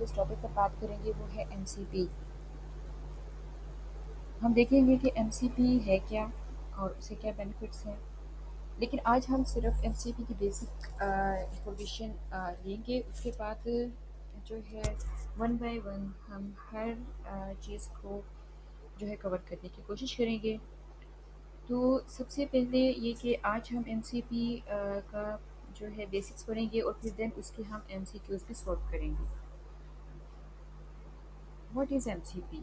جس ٹاپک پر بات کریں گے وہ ہے ایم سی پی۔ ہم دیکھیں گے کہ ایم سی پی ہے کیا اور اسے کیا بینیفٹس ہیں، لیکن آج ہم صرف ایم سی پی کی بیسک انفارمیشن لیں گے۔ اس کے بعد جو ہے ون بائی ون ہم ہر چیز کو جو ہے کور کرنے کی کوشش کریں گے۔ تو سب سے پہلے یہ کہ آج ہم ایم سی پی کا جو ہے بیسکس پڑھیں گے اور پھر دین اس کے ہم ایم سی کیوز بھی سالو کریں گے۔ What is M C P?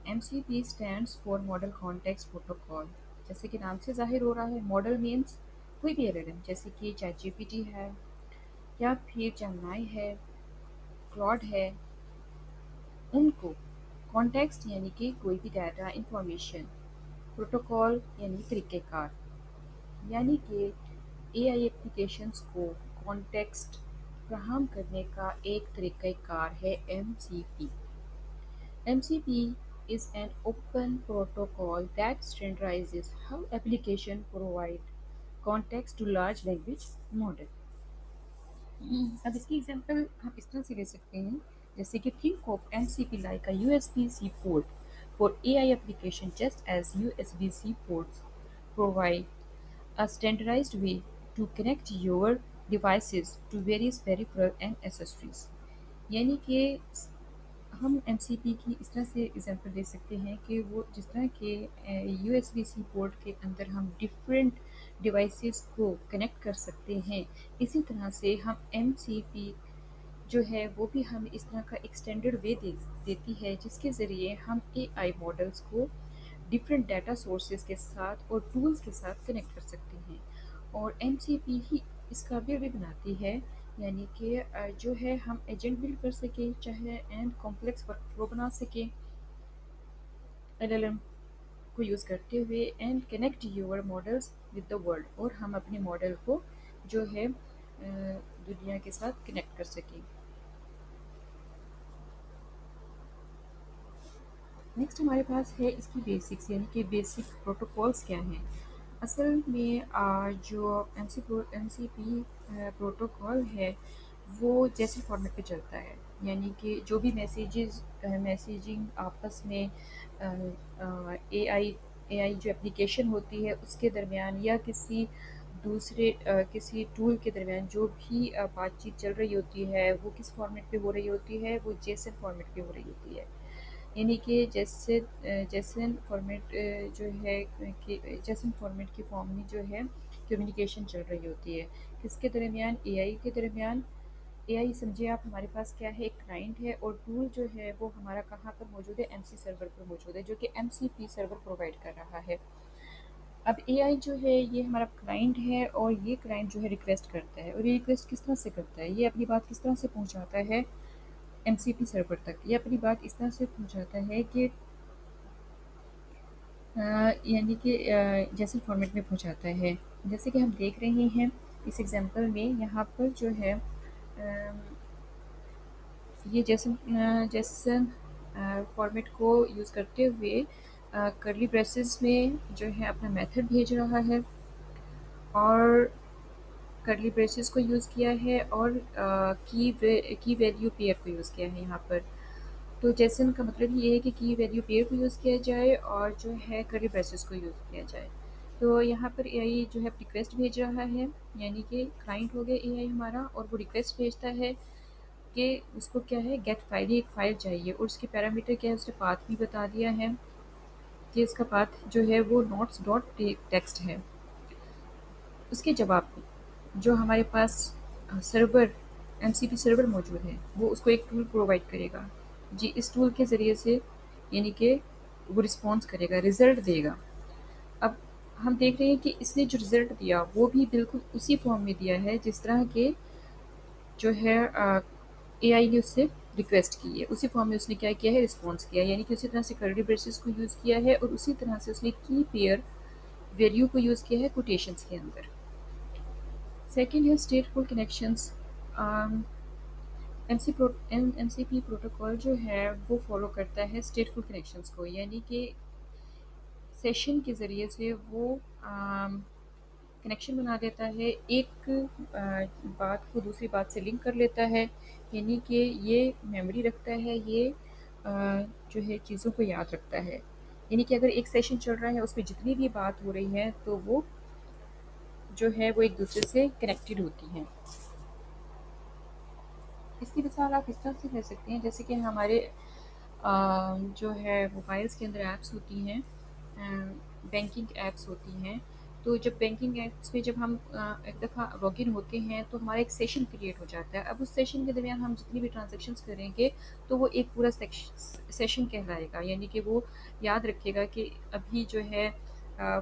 M C P stands for model context protocol. جیسے کہ نام سے ظاہر ہو رہا ہے، ماڈل مینس کوئی بھی LLM جیسے کہ چیٹ جی پی ٹی ہے یا پھر جیمنائی ہے، کلاڈ ہے، ان کو کانٹیکسٹ یعنی کہ کوئی بھی ڈیٹا انفارمیشن، پروٹوکال یعنی طریقہ کار، یعنی کہ اے آئی اپلیکیشنز کو کانٹیکسٹ فراہم کرنے کا ایک طریقہ کار ہے M C P. MCP is an open protocol that standardizes how applications provide context to large language model۔ اب اس کی ایگزامپل ہم اس طرح سے لے سکتے ہیں، جیسے کہ think of MCP like a USB-C port for AI application just as USB-C ports provide a standardized way to connect your devices to various peripherals and accessories۔ یعنی کہ ہم ایم سی پی کی اس طرح سے ایگزامپل دے سکتے ہیں کہ وہ جس طرح کہ U S B sea port کے اندر ہم ڈفرینٹ ڈیوائسیز کو کنیکٹ کر سکتے ہیں، اسی طرح سے ہم ایم سی پی جو ہے وہ بھی ہمیں اس طرح کا ایکسٹینڈڈ وے دیتی ہے جس کے ذریعے ہم اے آئی ماڈلس کو ڈفرینٹ ڈیٹا سورسز کے ساتھ اور ٹولز کے ساتھ کنیکٹ کر سکتے ہیں، اور ایم سی پی ہی اس قابل بھی بناتی ہے، یعنی کہ جو ہے ہم ایجنٹ بلڈ کر سکیں چاہے اینڈ کمپلیکس ورک فلو بنا سکیں LLM کو یوز کرتے ہوئے، and connect your models with the world, اور ہم اپنے ماڈل کو جو ہے دنیا کے ساتھ کنیکٹ کر سکیں۔ نیکسٹ ہمارے پاس ہے اس کی بیسکس، یعنی کہ بیسک پروٹوکالس کیا ہیں۔ اصل میں جو ایم سی پی پروٹوکال ہے وہ جیسے فارمیٹ پہ چلتا ہے، یعنی کہ جو بھی میسیجنگ آپس میں اے آئی جو اپلیکیشن ہوتی ہے اس کے درمیان یا کسی دوسرے کسی ٹول کے درمیان جو بھی بات چیت چل رہی ہوتی ہے وہ کس فارمیٹ پہ ہو رہی ہوتی ہے، وہ جیسن فارمیٹ پہ ہو رہی ہوتی ہے، یعنی کہ جیسن فارمیٹ جو ہے کہ جیسن فارمیٹ کی فارم میں جو ہے کمیونیکیشن چل رہی ہوتی ہے کس کے درمیان، اے آئی کے درمیان۔ اے آئی سمجھے آپ، ہمارے پاس کیا ہے، ایک کلائنٹ ہے، اور ٹول جو ہے وہ ہمارا کہاں پر موجود ہے، ایم سی سرور پر موجود ہے جو کہ ایم سی پی سرور پرووائڈ کر رہا ہے۔ اب اے آئی جو ہے یہ ہمارا کلائنٹ ہے، اور یہ کلائنٹ جو ہے ریکویسٹ کرتا ہے، اور یہ ریکویسٹ کس طرح سے کرتا ہے، یہ اپنی بات کس طرح سے پہنچاتا ہے ایم سی پی سرور تک، یہ اپنی بات اس طرح سے پہنچاتا ہے کہ یعنی کہ جیسے فارمیٹ میں پہنچاتا ہے، جیسے کہ ہم دیکھ رہے ہیں اس ایگزامپل میں یہاں پر جو ہے یہ جیسن فارمیٹ کو یوز کرتے ہوئے کرلی بریسز میں جو ہے اپنا میتھڈ بھیج رہا ہے، اور کرلی بریسز کو یوز کیا ہے، اور کی ویلیو پیئر کو یوز کیا ہے یہاں پر۔ تو جیسن کا مطلب یہ ہے کہ کی ویلیو پیئر کو یوز کیا جائے اور جو ہے کرلی بریسز کو یوز کیا جائے۔ تو یہاں پر اے آئی جو ہے ریکویسٹ بھیج رہا ہے، یعنی کہ کلائنٹ ہو گیا اے آئی ہمارا، اور وہ ریکویسٹ بھیجتا ہے کہ اس کو کیا ہے، گیٹ فائل، ایک فائل چاہیے، اور اس کے پیرامیٹر کیا ہے، اس نے پاتھ بھی بتا دیا ہے کہ اس کا پاتھ جو ہے وہ نوٹس ڈاٹ ٹیکسٹ ہے۔ اس کے جواب میں جو ہمارے پاس سرور ایم سی پی سرور موجود ہے وہ اس کو ایک ٹول پرووائڈ کرے گا، جی اس ٹول کے ذریعے سے یعنی کہ وہ رسپانس کرے گا، رزلٹ دے گا۔ اب ہم دیکھ رہے ہیں کہ اس نے جو رزلٹ دیا وہ بھی بالکل اسی فارم میں دیا ہے جس طرح کے جو ہے اے آئی نے اس سے ریکویسٹ کی ہے، اسی فارم میں اس نے کیا کیا ہے، رسپانس کیا ہے، یعنی کہ اسی طرح سے کرلی بریسز کو یوز کیا ہے، اور اسی طرح سے اس نے کی پیئر ویلیو کو یوز کیا ہے کوٹیشنز کے اندر۔ سیکنڈ ہے stateful connections. M C P protocol جو ہے وہ فالو کرتا ہے اسٹیٹ فل کنیکشنز کو، یعنی کہ سیشن کے ذریعے سے وہ کنیکشن بنا دیتا ہے، ایک بات کو دوسری بات سے لنک کر لیتا ہے، یعنی کہ یہ میموری رکھتا ہے، یہ جو ہے چیزوں کو یاد رکھتا ہے، یعنی کہ اگر ایک سیشن چل رہا ہے اس میں جتنی بھی بات ہو رہی ہے تو وہ جو ہے وہ ایک دوسرے سے کنیکٹڈ ہوتی ہیں۔ اس کی مثال آپ اس طرح سے لے سکتے ہیں جیسے کہ ہمارے جو ہے موبائلس کے اندر ایپس ہوتی ہیں، بینکنگ ایپس ہوتی ہیں، تو جب بینکنگ ایپس میں جب ہم ایک دفعہ لاگ ان ہوتے ہیں تو ہمارا ایک سیشن کریٹ ہو جاتا ہے، اب اس سیشن کے درمیان ہم جتنی بھی ٹرانزیکشنس کریں گے تو وہ ایک پورا سیشن کہلائے گا، یعنی کہ وہ یاد رکھے گا کہ ابھی جو ہے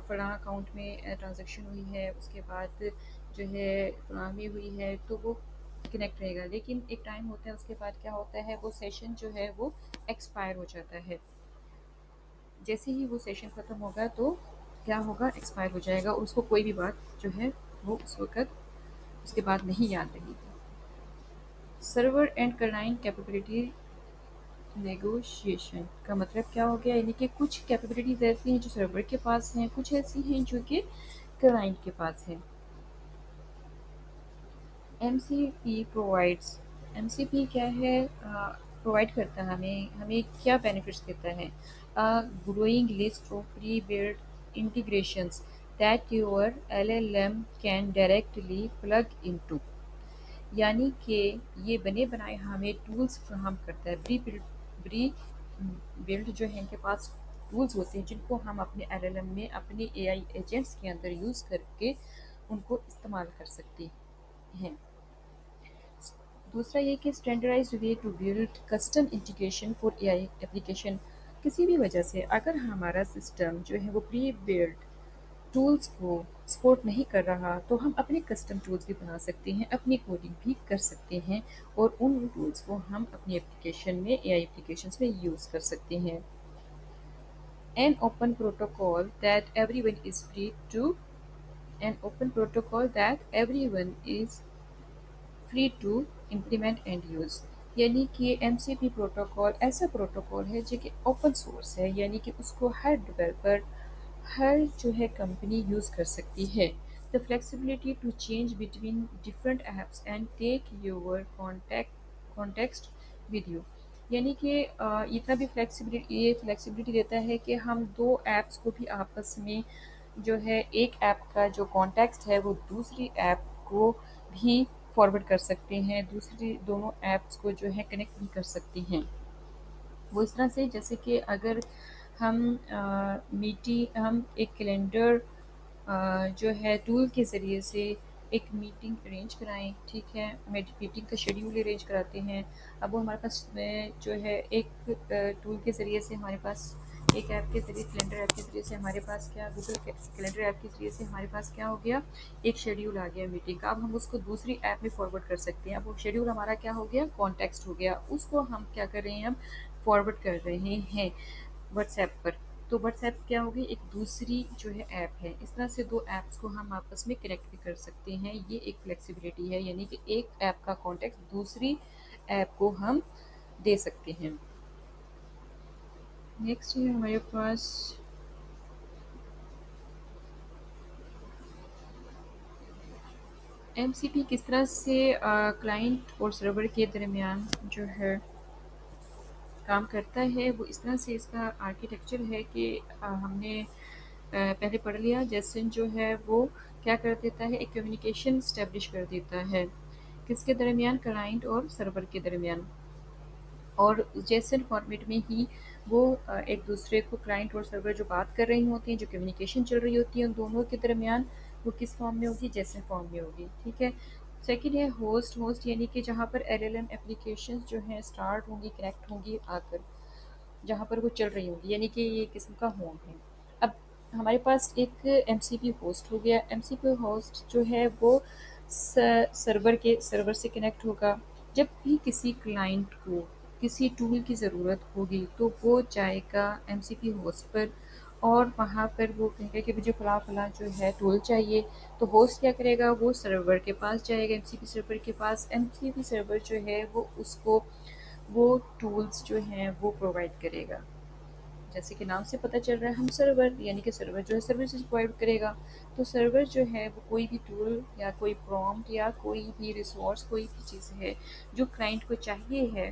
فلاں اکاؤنٹ میں ٹرانزیکشن ہوئی ہے، اس کے بعد جو ہے فلاں میں ہوئی ہے، تو وہ کنیکٹ رہے گا، لیکن ایک ٹائم ہوتا ہے اس کے بعد کیا ہوتا ہے وہ سیشن جو ہے وہ ایکسپائر ہو جاتا ہے، جیسے ہی وہ سیشن ختم ہوگا تو کیا ہوگا، ایکسپائر ہو جائے گا اور اس کو کوئی بھی بات جو ہے وہ اس وقت اس کے بعد نہیں یاد رہے گی۔ Server and client capability negotiation کا مطلب کیا ہو گیا، یعنی کہ کچھ کیپیبلٹیز ایسی ہیں جو سرور کے پاس ہیں، کچھ ایسی ہیں جو کہ کلائنٹ کے پاس ہیں۔ M C P provides, M C P کیا ہے، پرووائڈ کرتا ہے ہمیں کیا بینیفٹس دیتا ہے، growing list of pre build integrations that your L L M can directly plug into, یعنی کہ یہ بنے بنائے ہمیں ٹولز فراہم کرتا ہے، بری بلڈ جو ہے ان کے پاس ٹولز ہوتے ہیں جن کو ہم اپنے ایل ایل ایم میں اپنے اے آئی ایجنٹس کے اندر یوز کر کے ان کو استعمال کر سکتے ہیں۔ دوسرا یہ کہ standardized way to build custom integration for A I application, کسی بھی وجہ سے اگر ہمارا سسٹم جو ہے وہ پری بلڈ ٹولز کو سپورٹ نہیں کر رہا تو ہم اپنے کسٹم ٹولز بھی بنا سکتے ہیں، اپنی کوڈنگ بھی کر سکتے ہیں اور ان ٹولز کو ہم اپنی اپلیکیشن میں اے آئی اپلیکیشنز میں یوز کر سکتے ہیں۔ An open protocol that everyone is free to an open protocol that everyone is free to implement and use, یعنی کہ ایم سی پی پروٹوکول ایسا پروٹوکول ہے جو کہ اوپن سورس ہے، یعنی کہ اس کو ہر ڈیولپر، ہر جو ہے کمپنی یوز کر سکتی ہے۔ The flexibility to change between different apps and take your context with you, یعنی کہ اتنا بھی یہ فلیکسیبلٹی دیتا ہے کہ ہم دو ایپس کو بھی آپس میں جو ہے ایک ایپ کا جو کانٹیکسٹ ہے وہ دوسری ایپ کو بھی فارورڈ کر سکتے ہیں، دوسری دونوں ایپس کو جو ہے کنیکٹ بھی کر سکتے ہیں۔ وہ اس طرح سے جیسے کہ اگر ہم ہم ایک کیلنڈر جو ہے ٹول کے ذریعے سے ایک میٹنگ ارینج کرائیں، ٹھیک ہے، میٹنگ کا شیڈیول ارینج کراتے ہیں، اب وہ ہمارے پاس جو ہے ایک ٹول کے ذریعے سے ہمارے پاس ایک ایپ کے ذریعے کیلنڈر ایپ کے ذریعے سے ہمارے پاس کیا گوگل کیلنڈر ایپ کے ذریعے سے ہمارے پاس کیا ہو گیا، ایک شیڈیول آ گیا میٹنگ کا، اب ہم اس کو دوسری ایپ میں فارورڈ کر سکتے ہیں، اب وہ شیڈیول ہمارا کیا ہو گیا، کانٹیکسٹ ہو گیا، اس کو ہم کیا کر رہے ہیں، ہم فارورڈ کر رہے ہیں واٹس ایپ پر، تو واٹس ایپ کیا ہوگی، ایک دوسری جو ہے ایپ ہے، اس طرح سے دو ایپس کو ہم آپس میں کنیکٹ بھی کر سکتے ہیں، یہ ایک فلیکسیبلٹی ہے، یعنی کہ ایک ایپ کا کانٹیکٹ دوسری ایپ کو ہم دے سکتے ہیں۔ نیکسٹ ہے ہمارے پاس ایم سی پی کس طرح سے کلائنٹ اور سرور کے درمیان جو ہے کام کرتا ہے، وہ اس طرح سے اس کا آرکیٹیکچر ہے کہ ہم نے پہلے پڑھ لیا، جیسن جو ہے وہ کیا کر دیتا ہے، ایک کمیونیکیشن اسٹیبلش کر دیتا ہے کس کے درمیان، کلائنٹ اور سرور کے درمیان، اور جیسن فارمیٹ میں ہی وہ ایک دوسرے کو کلائنٹ اور سرور جو بات کر رہی ہوتی ہیں، جو کمیونیکیشن چل رہی ہوتی ہے ان دونوں کے درمیان، وہ کس فارم میں ہوگی، جیسن فارم میں ہوگی، ٹھیک ہے۔ سیکنڈ ہے ہوسٹ یعنی کہ جہاں پر ایل ایل ایم اپلیکیشنز جو ہیں اسٹارٹ ہوں گی، کنیکٹ ہوں گی آ کر جہاں پر وہ چل رہی ہوں گی، یعنی کہ یہ قسم کا ہوم ہے۔ اب ہمارے پاس ایک ایم سی پی ہوسٹ ہو گیا، ایم سی پی ہوسٹ جو ہے وہ سرور سے کنیکٹ ہوگا، جب بھی کسی کلائنٹ کو کسی ٹول کی ضرورت ہوگی تو وہ جائے گا ایم سی پی ہوسٹ پر اور وہاں پر وہ کہے گا کہ مجھے فلاں فلاں جو ہے ٹول چاہیے، تو ہوسٹ کیا کرے گا، وہ سرور کے پاس جائے گا، ایم سی پی سرور کے پاس، ایم سی پی سرور جو ہے وہ اس کو وہ ٹولز جو ہیں وہ پرووائڈ کرے گا۔ جیسے کہ نام سے پتہ چل رہا ہے ہم سرور یعنی کہ سرور جو ہے سروسز پرووائڈ کرے گا. تو سرور جو ہے وہ کوئی بھی ٹول یا کوئی پرومپٹ یا کوئی بھی ریسورس کوئی بھی چیز ہے جو کلائنٹ کو چاہیے ہے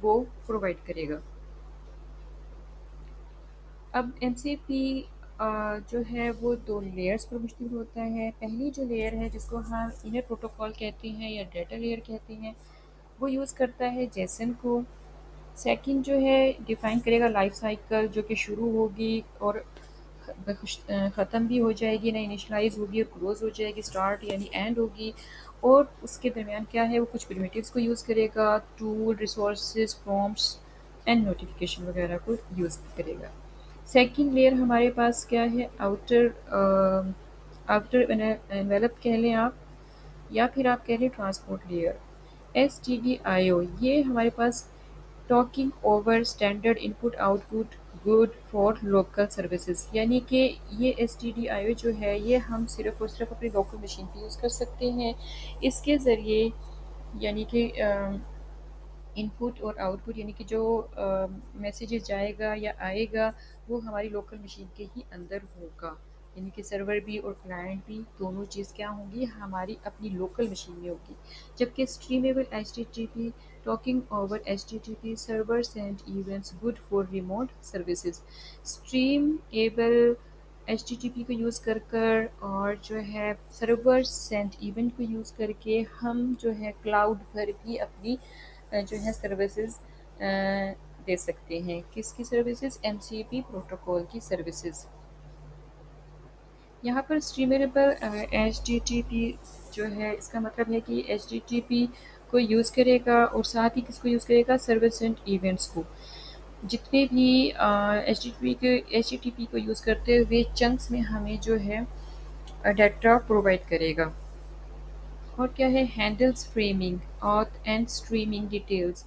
وہ پرووائڈ کرے گا. اب ایم سی پی جو ہے وہ دو لیئرس پر مشتمل ہوتا ہے. پہلی جو لیئر ہے جس کو ہم انر پروٹوکال کہتے ہیں یا ڈیٹا لیئر کہتے ہیں وہ یوز کرتا ہے جیسن کو. سیکنڈ جو ہے ڈیفائن کرے گا لائف سائیکل جو کہ شروع ہوگی اور ختم بھی ہو جائے گی, نہ انیشلائز ہوگی اور کلوز ہو جائے گی, اسٹارٹ یعنی اینڈ ہوگی. اور اس کے درمیان کیا ہے وہ کچھ پریمیٹیوز کو یوز کرے گا, tool resources prompts and notification وغیرہ کو یوز کرے گا. سیکنڈ لیئر ہمارے پاس کیا ہے آؤٹر انویلپ کہہ لیں آپ یا پھر آپ کہہ لیں transport layer. S T D I O یہ ہمارے پاس talking over standard input output good for local services, یعنی کہ یہ S T D I O جو ہے یہ ہم صرف اور صرف اپنی لوکل مشین پہ یوز کر سکتے ہیں. اس کے ذریعے یعنی کہ ان پٹ اور آؤٹ پٹ یعنی کہ جو میسیجز جائے گا یا آئے گا وہ ہماری لوکل مشین کے ہی اندر ہوگا, یعنی کہ سرور بھی اور کلائنٹ بھی دونوں چیز کیا ہوں گی ہماری اپنی لوکل مشین میں ہوگی. جبکہ streamable H T T P talking over H T T P server send events good for remote services. Streamable H T T P کو یوز کر اور جو ہے سرور سینڈ ایونٹ کو یوز کر کے ہم جو ہے کلاؤڈ پر بھی اپنی جو ہے سروسز دے سکتے ہیں. کس کی services? M C P protocol کی سروسز. یہاں پر streamable H T T P جو ہے اس کا مطلب ہے کہ ایچ ٹی ٹی پی کو یوز کرے گا اور ساتھ ہی کس کو یوز کرے گا؟ سرور سینڈ ایونٹس کو. جتنے بھی ایچ ٹی ٹی پی کو یوز کرتے ہوئے چنکس میں ہمیں جو ہے ڈیٹا پرووائڈ کرے گا. اور کیا ہے؟ Handles framing auth and streaming details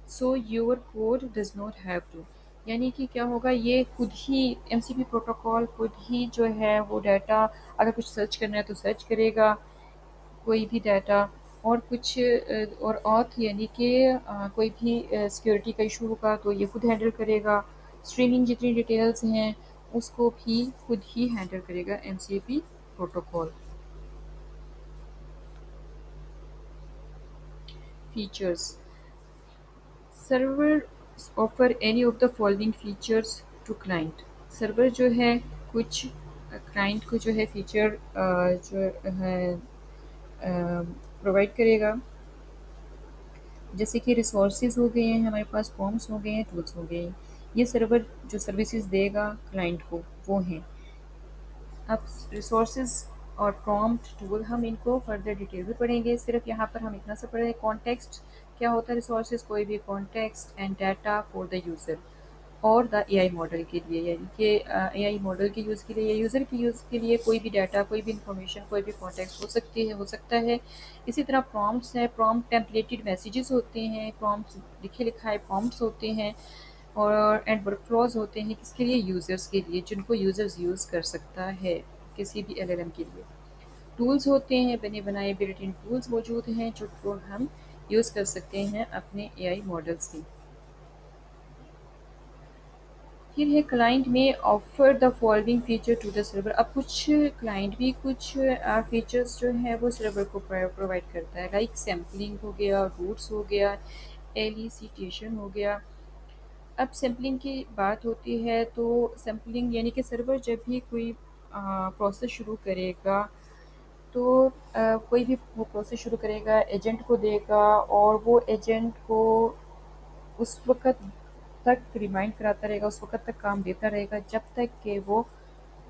so your code does not have to, یعنی کہ کیا ہوگا یہ خود ہی ایم سی پی پروٹوکال خود ہی جو ہے وہ ڈیٹا اگر کچھ سرچ کرنا ہے تو سرچ کرے گا کوئی بھی ڈیٹا, اور کچھ اور آتھ یعنی کہ کوئی بھی سیکورٹی کا ایشو ہوگا تو یہ خود ہینڈل کرے گا. اسٹریمنگ جتنی ڈیٹیلز ہیں اس کو بھی خود ہی ہینڈل کرے گا M C P protocol. Features server offer any of the following features to client. Server جو ہے کچھ کلائنٹ کو جو ہے فیچر جو ہے پرووائڈ کرے گا, جیسے کہ ریسورسز ہو گئے ہیں ہمارے پاس, فارمس ہو گئے ہیں, ٹولس ہو گئے ہیں. یہ سرور جو سروسز دے گا کلائنٹ کو وہ ہیں. اب ریسورسز اور پرومپٹ ٹول ہم ان کو فردر ڈیٹیل میں پڑھیں گے, صرف یہاں پر ہم اتنا سا پڑھ رہے ہیں. کانٹیکسٹ کیا ہوتا ہے؟ ریسورسز کوئی بھی context and data for the user اور دا اے آئی ماڈل کے لیے, یعنی کہ اے آئی ماڈل کے یوز کے لیے یا یوزر کے یوز کے لیے کوئی بھی ڈیٹا کوئی بھی انفارمیشن کوئی بھی کانٹیکسٹ ہو سکتا ہے. اسی طرح پرومپٹس ہیں, پرومپٹ ٹیمپلیٹڈ میسیجز ہوتے ہیں, پرومپٹس لکھے لکھائے پرومپٹس ہوتے ہیں, اور اینڈ ورک فلوز ہوتے ہیں کس کے لیے؟ یوزرس کے لیے, جن کو یوزرز یوز کر سکتا ہے کسی بھی ایل ایل ایم کے لیے. ٹولز ہوتے ہیں, بنے بنائے بلٹ ان ٹولز موجود ہیں جو کو ہم یوز کر سکتے ہیں اپنے اے آئی ماڈلس کی. پھر ہے کلائنٹ میں offer the following feature to the server. اب کچھ کلائنٹ بھی کچھ فیچرز جو ہیں وہ سرور کو پرووائڈ کرتا ہے, لائک سیمپلنگ ہو گیا, روٹس ہو گیا, ایلیسیٹیشن ہو گیا. اب سیمپلنگ کی بات ہوتی ہے تو سیمپلنگ یعنی کہ سرور جب بھی کوئی پروسیس شروع کرے گا تو کوئی بھی وہ پروسیس شروع کرے گا ایجنٹ کو دے گا, اور وہ ایجنٹ کو اس وقت تک ریمائنڈ کراتا رہے گا, اس وقت تک کام دیتا رہے گا جب تک کہ وہ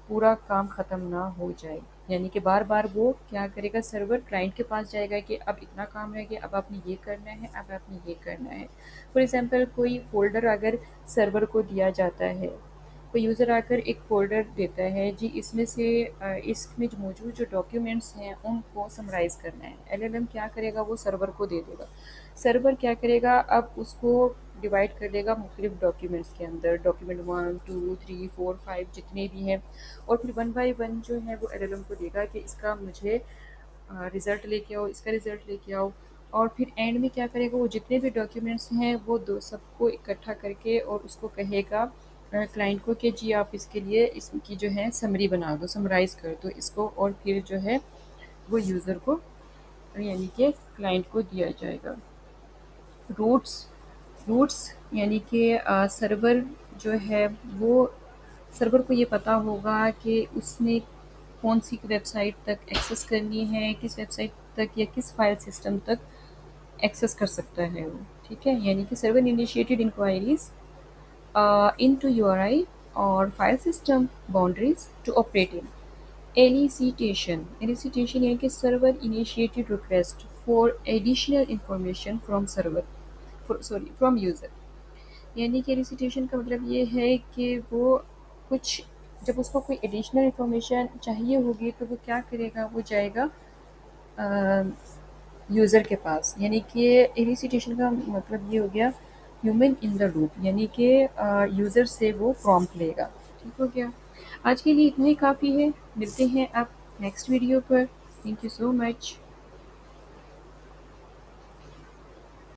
پورا کام ختم نہ ہو جائے. یعنی کہ بار بار وہ کیا کرے گا؟ سرور کلائنٹ کے پاس جائے گا کہ اب اتنا کام رہ گیا, اب آپ نے یہ کرنا ہے, اب آپ نے یہ کرنا ہے. فار ایگزامپل کوئی فولڈر اگر سرور کو دیا جاتا ہے, کوئی یوزر آ کر ایک فولڈر دیتا ہے, جی اس میں سے اس میں جو موجود جو ڈاکیومنٹس ہیں ان کو سمرائز کرنا ہے. ایل ایل ایم کیا کرے گا؟ وہ سرور کو دے دے گا. سرور کیا کرے گا؟ اب اس کو ڈیوائڈ کر دے گا مختلف ڈاکیومنٹس کے اندر, ڈاکیومنٹ 1 2 3 4 5 جتنے بھی ہیں, اور پھر ون بائی ون جو ہے وہ ایل ایل ایم کو دے گا کہ اس کا مجھے رزلٹ لے کے آؤ, اس کا رزلٹ لے کے آؤ. اور پھر اینڈ میں کیا کرے گا؟ وہ جتنے بھی ڈاکیومنٹس ہیں وہ دو سب کو اکٹھا کر کے اور اس کو کہے گا کلائنٹ کو کہ جی آپ اس کے لیے اس کی جو ہے سمری بنا دو، سمرائز کر دو اس کو، اور پھر جو ہے وہ یوزر کو یعنی کہ کلائنٹ کو دیا جائے گا۔ روٹس روٹس یعنی کہ سرور جو ہے وہ سرور کو یہ پتہ ہوگا کہ اس نے کون سی ویب سائٹ تک ایکسیس کرنی ہے، کس ویب سائٹ تک یا کس فائل سسٹم تک ایکسیس کر سکتا ہے وہ، ٹھیک ہے، یعنی کہ server initiated inquiries into URI or file system boundaries to operate in. Elicitation یعنی کہ server initiated request for additional information from from user. یعنی کہ elicitation کا مطلب یہ ہے کہ وہ کچھ جب اس کو کوئی ایڈیشنل انفارمیشن چاہیے ہوگی تو وہ کیا کرے گا، وہ جائے گا یوزر کے پاس، یعنی کہ ایلیسیٹیشن کا مطلب یہ ہو گیا ہیومن ان دا لوپ، یعنی کہ یوزر سے وہ پرومپٹ لے گا۔ ٹھیک ہو گیا، آج کے لیے اتنا ہی کافی ہے، ملتے ہیں اب next video per. Thank you so much.